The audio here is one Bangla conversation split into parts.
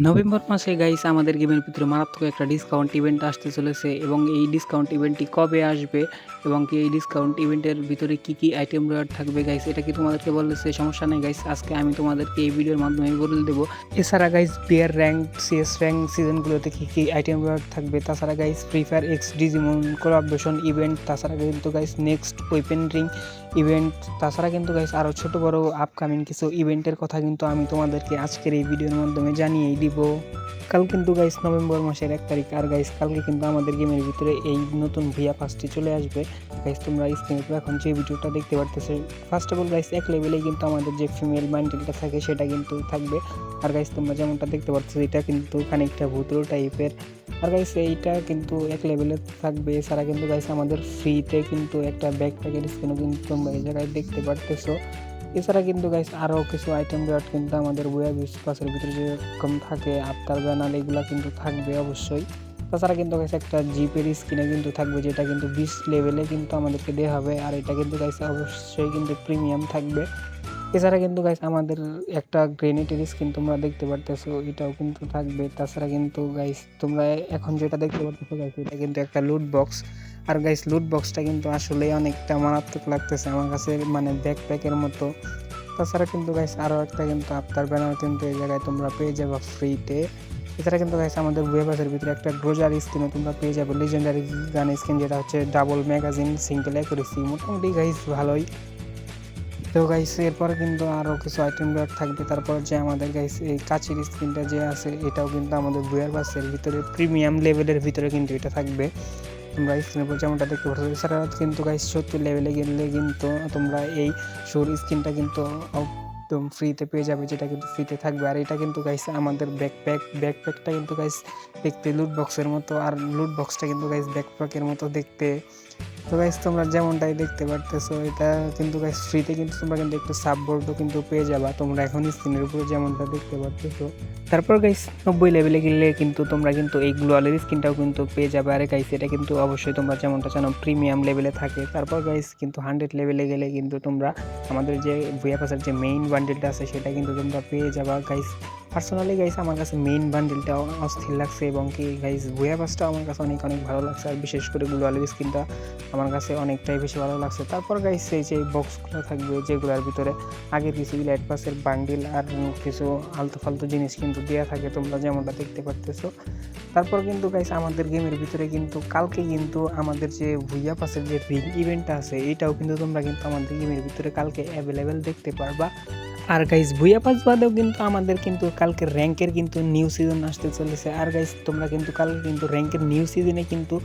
নভেম্বর মাসে গাইস আমাদের গেমের ভিতরে মারাত্মক একটা ডিসকাউন্ট ইভেন্ট আসতে চলেছে এবং এই ডিসকাউন্ট ইভেন্টটি কবে আসবে এবং কি এই ডিসকাউন্ট ইভেন্টের ভিতরে কি আইটেম রেয়ার থাকবে গাইস, এটা কি তোমাদেরকে বলতেছে? সমস্যা নেই গাইস, আজকে আমি তোমাদেরকে এই ভিডিওর মাধ্যমে বলে দেবো। এছাড়া গাইস বিয়ার র্যাঙ্ক, সিএস র্যাঙ্ক সিজনগুলোতে কি আইটেম রেয়ার থাকবে, তাছাড়া guys free fire x Digimon collaboration event, তাছাড়া কিন্তু guys next weapon ring event, তাছাড়া কিন্তু গাইস আরও ছোট বড় আপকামিং কিছু ইভেন্টের কথা কিন্তু আমি তোমাদেরকে আজকের এই ভিডিওর মাধ্যমে জানিয়েই দিব। কাল কিন্তু গাইস নভেম্বর মাসের 1 তারিখ, আর গাইস কালকে কিন্তু আমাদের গেমের ভিতরে এই নতুন ভিয়া পাসটি চলে আসবে। গাইস তোমরা স্ক্রিনে এখন যে ভিডিওটা দেখতে পারতেছো, ফার্স্ট অফ অল গাইস এক লেভেলেই কিন্তু আমাদের যে ফিমেল বান্ডেলটা থাকে সেটা কিন্তু থাকবে। আর গাইস তোমরা যেমনটা দেখতে পাচ্ছ এটা কিন্তু খানিকটা ভুতুড়ো টাইপের। আর গাইস এইটা কিন্তু এক লেভেলে থাকবে। এছাড়া কিন্তু গাইস আমাদের ফ্রিতে কিন্তু একটা ব্যাকপ্যাকের স্কিনও কিন্তু তোমরা এই জায়গায় দেখতে পারতেছো। এছাড়া কিন্তু গাইস আরও কিছু আইটেম রেট কিন্তু আমাদের ওয়েব পাসের ভিতরে যেরকম থাকে আফতার ব্যানার এগুলো কিন্তু থাকবে অবশ্যই। তাছাড়া কিন্তু গাইস একটা জিপের স্কিনে কিন্তু থাকবে, যেটা কিন্তু 20 লেভেলে কিন্তু আমাদেরকে দেওয়া হবে, আর এটা কিন্তু গাইস অবশ্যই কিন্তু প্রিমিয়াম থাকবে। এছাড়া কিন্তু গাইস আমাদের একটা গ্রেনেডের স্কিন তোমরা দেখতে পারতেছো, এটাও কিন্তু থাকবে। তাছাড়া কিন্তু গাইস তোমরা এখন যেটা দেখতে পারতেছো গাইস এটা কিন্তু একটা লুট বক্স। আর গাইস লুট বক্সটা কিন্তু আসলে অনেকটা মারাত্মক লাগতেছে আমার কাছে, মানে ব্যাকপ্যাকের মতো। তাছাড়া কিন্তু গাইস আরও একটা কিন্তু আফতার ব্যানার কিন্তু এই জায়গায় তোমরা পেয়ে যাবে ফ্রিতে। এছাড়া কিন্তু গাইস আমাদের ওয়েবাসের ভিতরে একটা গ্রোজার স্কিনও তোমরা পেয়ে যাবে, লিজেন্ডারি গান স্কিন, যেটা হচ্ছে ডাবল ম্যাগাজিন সিঙ্গেল অ্যাকুরেসি, মোটামুটি গাইস ভালোই। তো গাইস এরপর কিন্তু আরও কিছু আইটেম রেট থাকবে। তারপর যে আমাদের গাইস এই কাচের স্ক্রিনটা যে আছে এটাও কিন্তু আমাদের বুয়ার বাসের ভিতরে প্রিমিয়াম লেভেলের ভিতরে কিন্তু এটা থাকবে। তোমরা স্ক্রিনের উপর যেমনটা দেখতে পাচ্ছ। এছাড়া কিন্তু গাইস 70 লেভেলে গেলে কিন্তু তোমরা এই শোর স্ক্রিনটা কিন্তু একদম ফ্রিতে পেয়ে যাবে, যেটা কিন্তু ফ্রিতে থাকবে। আর এটা কিন্তু গাইস আমাদের ব্যাকপ্যাকটা কিন্তু গাইস দেখতে লুট বক্সের মতো, আর লুট বক্সটা কিন্তু গাইস ব্যাকপ্যাকের মতো দেখতে। তো গাইস তোমরা যেমনটাই দেখতে পারতেছো এটা কিন্তু গাইস ফ্রিতে কিন্তু তোমরা কিন্তু একটু সাববোর্ডও কিন্তু পেয়ে যাবা তোমরা এখন স্ক্রিনের উপরে যেমনটা দেখতে পারতেছো। তারপর গাইস 90 লেভেলে গেলে কিন্তু তোমরা কিন্তু এই গ্লোয়ালের স্কিনটাও কিন্তু পেয়ে যাবে। আরে গাইস এটা কিন্তু অবশ্যই তোমরা যেমনটা জানো প্রিমিয়াম লেভেলে থাকে। তারপর গাইস কিন্তু 100 লেভেলে গেলে কিন্তু তোমরা আমাদের যে ভুয়া পাসের যে মেইন বান্ডেলটা আছে সেটা কিন্তু তোমরা পেয়ে যাবা গাইস। পার্সোনালি গাইস আমার কাছে মেইন বান্ডেলটা অস্থির লাগছে এবং কি গাইস ভুয়া পাসটা আমার কাছে অনেক ভালো লাগছে, আর বিশেষ করে গ্লোয়ালের স্কিনটা আমার কাছে অনেকটাই বেশি ভালো লাগছে। তারপর গাইস এই যে বক্সগুলো থাকবে যেগুলোর ভিতরে আগের কিছু ইলাইট পাসের বান্ডিল আর কিছু আলতু ফালতু জিনিস কিন্তু দেওয়া থাকে তোমরা যেমনটা দেখতে পারতেছো। তারপর কিন্তু গাইস আমাদের গেমের ভিতরে কিন্তু কালকে কিন্তু আমাদের যে ভুইয়া পাসের যে রিং ইভেন্টটা আছে এটাও কিন্তু তোমরা কিন্তু আমাদের গেমের ভিতরে কালকে অ্যাভেলেবেল দেখতে পারবা। আর গাইস ভুইয়া পাস বাদেও কিন্তু আমাদের কিন্তু কালকে র্যাঙ্কের কিন্তু নিউ সিজন আসতে চলেছে। আর গাইস তোমরা কিন্তু কালকে কিন্তু র্যাঙ্কের নিউ সিজনে কিন্তু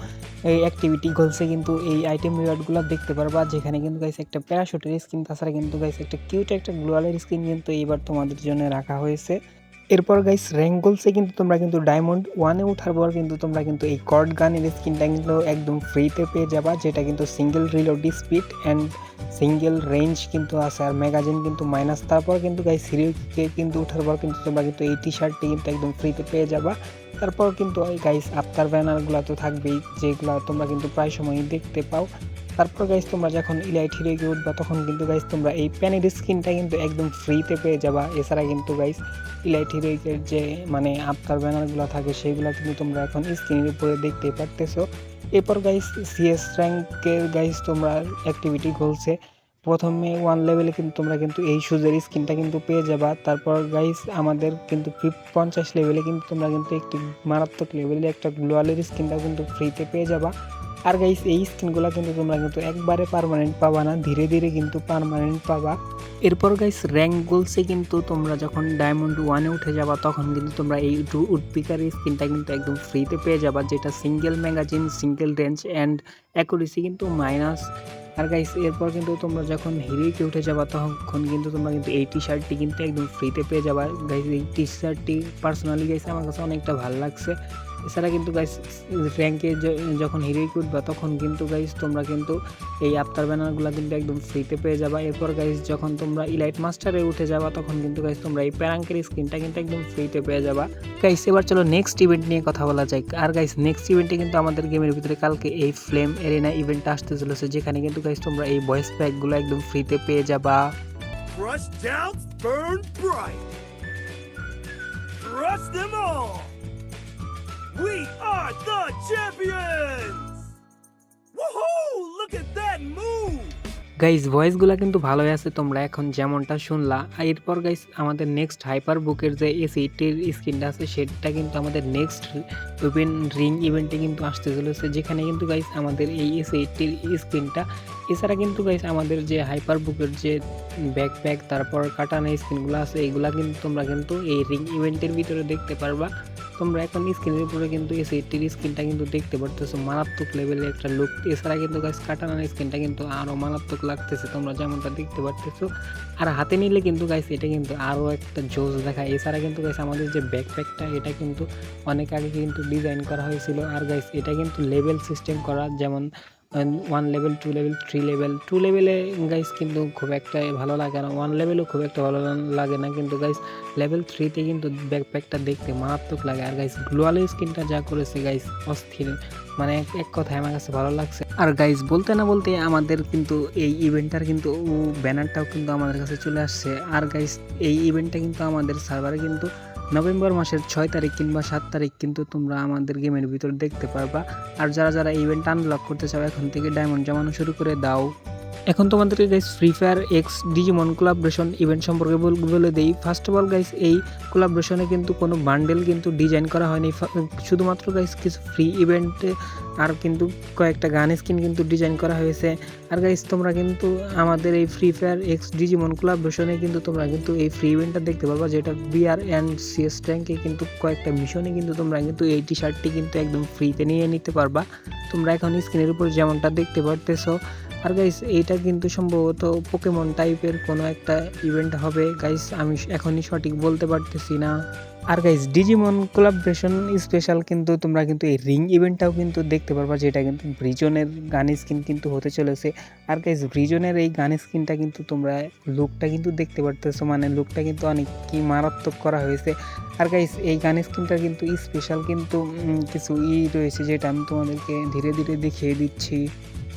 এই অ্যাক্টিভিটি গোলসে কিন্তু এই আইটেম রিওয়ার্ডগুলো দেখতে পারবা, যেখানে কিন্তু গাইস একটা প্যারাশুটের স্কিন, তাছাড়া কিন্তু গাইস একটা কিউট একটা গ্লোয়ালের স্কিন কিন্তু এইবার তোমাদের জন্য রাখা হয়েছে। এরপর গাইস র্যাঙ্ক গোলসে কিন্তু তোমরা কিন্তু ডায়মন্ড 1-এ ওঠার পর কিন্তু তোমরা কিন্তু এই কর্ড গানের স্কিনটা কিন্তু একদম ফ্রিতে পেয়ে যাবা, যেটা কিন্তু single reload speed and single range কিন্তু আছে, আর ম্যাগাজিন কিন্তু মাইনাস। তারপর কিন্তু গাইস হিরোকে কিন্তু ওঠার পর কিন্তু তোমরা কিন্তু এই টি শার্টটি কিন্তু একদম ফ্রিতে পেয়ে যাবা। তারপর কিন্তু ওই গাইস আফতার ব্যানারগুলো তো থাকবেই, যেগুলো তোমরা কিন্তু প্রায় সময়ই দেখতে পাও। তারপর গাইস তোমরা যখন ইলাইট হিরোকে উঠবা তখন কিন্তু গাইস তোমরা এই প্যানের স্কিনটা কিন্তু একদম ফ্রিতে পেয়ে যাবা। এছাড়া কিন্তু গাইস ইলাইট হিরোইকের যে মানে আফতার ব্যানারগুলো থাকে সেগুলো কিন্তু তোমরা এখন স্ক্রিনের উপরে দেখতে পারতেছো। এরপর গাইস সিএস র্যাঙ্কের গাইস তোমরা অ্যাক্টিভিটি গোলসে প্রথমে 1 লেভেলে কিন্তু তোমরা কিন্তু এই শুজের স্কিনটা কিন্তু পেয়ে যাবা। তারপর গাইস আমাদের কিন্তু 50 লেভেলে কিন্তু তোমরা কিন্তু একটি মারাত্মক লেভেলে একটা গ্লোয়ালের স্কিনটাও কিন্তু ফ্রিতে পেয়ে যাবা। আর গাইস এই স্কিনগুলো কিন্তু তোমরা কিন্তু একবারে পার্মানেন্ট পাবা না, ধীরে ধীরে কিন্তু পার্মানেন্ট পাবা। এরপর গাইস র্যাঙ্ক গোলসে কিন্তু তোমরা যখন ডায়মন্ড 1-এ উঠে যাবা তখন কিন্তু তোমরা এই উডপিকার স্কিনটা কিন্তু একদম ফ্রিতে পেয়ে যাবা, যেটা single magazine single range and accuracy কিন্তু মাইনাস। আর গাইস এরপর কিন্তু তোমরা যখন হিরোইকে উঠে যাবা তখন কিন্তু তোমরা কিন্তু এই টি শার্টটি কিন্তু একদম ফ্রিতে পেয়ে যাবা। গাইস এই টি শার্টটি পার্সোনালি গাইস আমার কাছে অনেকটা ভালো লাগছে। এছাড়া কিন্তু গাইস র্যাঙ্কে যখন হিরোইকে উঠবা তখন কিন্তু গাইস তোমরা কিন্তু এই আফতার ব্যানারগুলো কিন্তু একদম ফ্রিতে পেয়ে যাবা। এরপর গাইস যখন তোমরা ইলাইট মাস্টারে উঠে যাবা তখন কিন্তু গাইস তোমরা এই প্যারাঙ্কের স্ক্রিনটা কিন্তু একদম ফ্রিতে পেয়ে যাবা। গাইস এবার চলো নেক্সট ইভেন্ট নিয়ে কথা বলা যায়। আর গাইস নেক্সট ইভেন্টে কিন্তু আমাদের গেমের ভিতরে কালকে এই ফ্লেম এরিনা ইভেন্টটা আসতে চলেছে, যেখানে কিন্তু গাইস তোমরা এই ভয়েস প্যাকগুলো একদম ফ্রিতে পেয়ে যাবা। Crush down, burn bright. crush them all. We are the champions. Woohoo! Look at that move. Guys ভয়েসগুলো কিন্তু ভালোই আছে তোমরা এখন যেমনটা শুনলা। এরপর গাইস আমাদের নেক্সট হাইপার বুকের যে এস80 এর স্কিনটা আছে সেটা কিন্তু আমাদের নেক্সট ওপেন রিং ইভেন্টে কিন্তু আসতে চলেছে, যেখানে কিন্তু গাইস আমাদের এই এস80 এর স্কিনটা, এছাড়া কিন্তু গাইস আমাদের যে হাইপার বুকের যে ব্যাকপ্যাক তারপর কাটানা স্কিনগুলো আছে এইগুলা কিন্তু তোমরা কিন্তু এই রিং ইভেন্টের ভিতরে দেখতে পারবা। তোমরা এখন স্ক্রিনের উপরে কিন্তু এস80 এর স্কিনটা কিন্তু দেখতে পারতেছো, মারাত্মক লেভেলের একটা লুক। এছাড়া কিন্তু গাইস কাটানার স্কিনটা কিন্তু আরো মারাত্মক লাগতেছে তোমরা যেমনটা দেখতে পারতেছো। আর হাতে নিলে কিন্তু গাইস এটা কিন্তু আরো একটা জোস দেখায়। এছাড়া কিন্তু গাইস আমাদের যে ব্যাকপ্যাকটা এটা কিন্তু অনেক আগে কিন্তু ডিজাইন করা হয়েছিল। আর গাইস এটা কিন্তু লেভেল সিস্টেম করা, যেমন 1 লেভেল 2 লেভেল 3 লেভেল। 2 লেভেলে গাইস কিন্তু খুব একটা ভালো লাগে না, 1 লেভেলও খুব একটা ভালো লাগে না, কিন্তু গাইস লেভেল 3 তে কিন্তু ব্যাকপ্যাকটা দেখতে মারাত্মক লাগে। আর গাইস গ্লোয়াল স্কিনটা যা করেছে গাইস অস্থির, মানে এক কথায় আমার কাছে ভালো লাগছে। আর গাইস বলতে না বলতে আমাদের কিন্তু এই ইভেন্টটার কিন্তু ব্যানারটাও কিন্তু আমাদের কাছে চলে আসছে। আর গাইস এই ইভেন্টটা কিন্তু আমাদের সার্ভারে কিন্তু নভেম্বর মাসের 6 তারিখ কিংবা 7 তারিখ কিন্তু তোমরা আমাদের গেমের ভিতর দেখতে পারবা। আর যারা ইভেন্ট আনলক করতে চাও এখন থেকে ডায়মন্ড জমানো শুরু করে দাও। এখন তোমাদেরকে guys free fire x Digimon collaboration event সম্পর্কে বলে দেই। ফার্স্ট অফ অল গাইস এই কোলাবরেশনে কিন্তু কোনো বান্ডেল কিন্তু ডিজাইন করা হয়নি, শুধুমাত্র গাইস কিছু ফ্রি ইভেন্টে আর কিন্তু কয়েকটা গান স্কিন কিন্তু ডিজাইন করা হয়েছে। আর গাইস তোমরা কিন্তু আমাদের এই ফ্রি ফায়ার এক্স ডিজিমন কোলাবরেশনে কিন্তু তোমরা কিন্তু এই ফ্রি ইভেন্টটা দেখতে পারবা, যেটা বিআর অ্যান্ড সিএস র্যাঙ্কে কিন্তু কয়েকটা মিশনে কিন্তু তোমরা কিন্তু এই টি শার্টটি কিন্তু একদম ফ্রিতে নিয়ে নিতে পারবা। তোমরা এখন স্ক্রিনের উপর যেমনটা দেখতে পারতেছো। আর গাইস এইটা কিন্তু সম্ভবত পোকেমন টাইপের কোনো একটা ইভেন্ট হবে গাইস, আমি এখনই সঠিক বলতে পারতেছি না। আর গাইস ডিজিমন কোলাবরেশন স্পেশাল কিন্তু তোমরা কিন্তু এই রিং ইভেন্টটাও কিন্তু দেখতে পারবা, যেটা কিন্তু ব্রিজনের গান স্কিন কিন্তু হতে চলেছে। আর গাইস ব্রিজনের এই গান স্কিনটা কিন্তু তোমরা লুকটা কিন্তু দেখতে পারতেছো, মানে লুকটা কিন্তু অনেক কি মারাত্মক করা হয়েছে। আর গাইস এই গান স্কিনটা কিন্তু স্পেশাল কিন্তু কিছু রয়েছে, যেটা আমি তোমাদেরকে ধীরে ধীরে দেখিয়ে দিচ্ছি।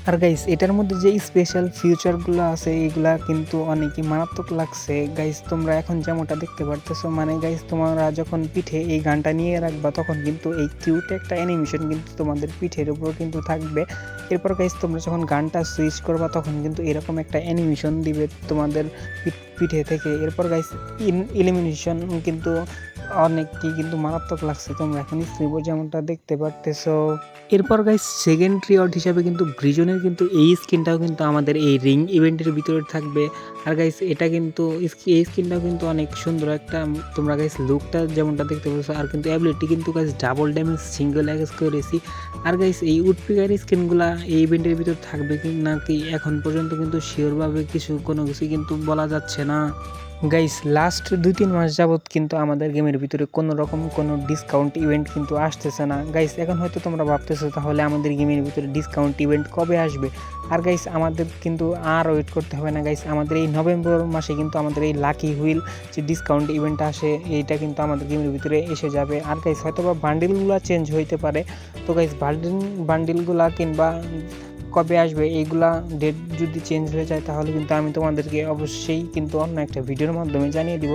আর গাইস এটার মধ্যে যে স্পেশাল ফিউচারগুলো আছে এগুলা কিন্তু অনেকই মারাত্মক লাগছে গাইস। তোমরা এখন যেমনটা দেখতে পারতেছো, মানে গাইস তোমরা যখন পিঠে এই গানটা নিয়ে রাখবা তখন কিন্তু এই কিউট একটা অ্যানিমেশন কিন্তু তোমাদের পিঠের উপর কিন্তু থাকবে। এরপর গাইস তোমরা যখন গানটা সুইচ করবা তখন কিন্তু এরকম একটা অ্যানিমেশন দিবে তোমাদের পিঠে থেকে। এরপর গাইস ইলিমিনেশন কিন্তু অনেক কি কিন্তু মারাত্মক লাগছে, তোমরা এখন স্ক্রিনে যেমনটা দেখতে পারতেছো। এরপর গাইস সেকেন্ড রিওয়ার্ড হিসাবে কিন্তু ব্রিজনের কিন্তু এই স্কিনটাও কিন্তু আমাদের এই রিং ইভেন্টের ভিতরে থাকবে। আর গাইস এটা কিন্তু এই স্কিনটাও কিন্তু অনেক সুন্দর একটা, তোমরা গাইস লুকটা যেমনটা দেখতে পাচ্ছ। আর কিন্তু অ্যাবিলিটি কিন্তু গাইস ডাবল ড্যামেজ সিঙ্গেল অ্যাক্স করেছি। আর গাইস এই উডপিকার স্কিনগুলা এই ইভেন্টের ভিতর থাকবে কি নাকি এখন পর্যন্ত কিন্তু শিওরভাবে কোনো কিছু কিন্তু বলা যাচ্ছে না গাইস। লাস্ট 2-3 মাস যাবত কিন্তু আমাদের গেমের ভিতরে কোনো রকম কোনো ডিসকাউন্ট ইভেন্ট কিন্তু আসতেছে না গাইস। এখন হয়তো তোমরা ভাবতেছো তাহলে আমাদের গেমের ভিতরে ডিসকাউন্ট ইভেন্ট কবে আসবে। আর গাইস আমাদের কিন্তু আর ওয়েট করতে হবে না গাইস, আমাদের এই নভেম্বর মাসে কিন্তু আমাদের এই লাকি হুইল যে ডিসকাউন্ট ইভেন্ট আসে এইটা কিন্তু আমাদের গেমের ভিতরে এসে যাবে। আর গাইস হয়তো বা বান্ডিলগুলো চেঞ্জ হইতে পারে, তো গাইস বান্ডিলগুলা কিংবা কবে আসবে এইগুলা ডেট যদি চেঞ্জ হয়ে যায় তাহলে কিন্তু আমি তোমাদেরকে অবশ্যই কিন্তু অন্য একটা ভিডিওর মাধ্যমে জানিয়ে দিব।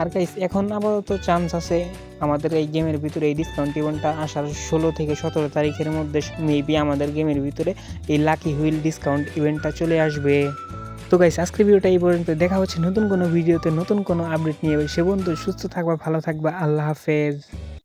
আর গাইস এখন আপাতত চান্স আছে আমাদের এই গেমের ভিতরে এই ডিসকাউন্ট ইভেন্টটা আসার 16 থেকে 17 তারিখের মধ্যে মেবি আমাদের গেমের ভিতরে এই লাকি হুইল ডিসকাউন্ট ইভেন্টটা চলে আসবে। তো গাইস আজকের ভিডিওটা এই পর্যন্ত, দেখা হচ্ছে নতুন কোনো ভিডিওতে নতুন কোনো আপডেট নিয়ে। সে পর্যন্ত সুস্থ থাকবা, ভালো থাকবা, আল্লাহ হাফেজ।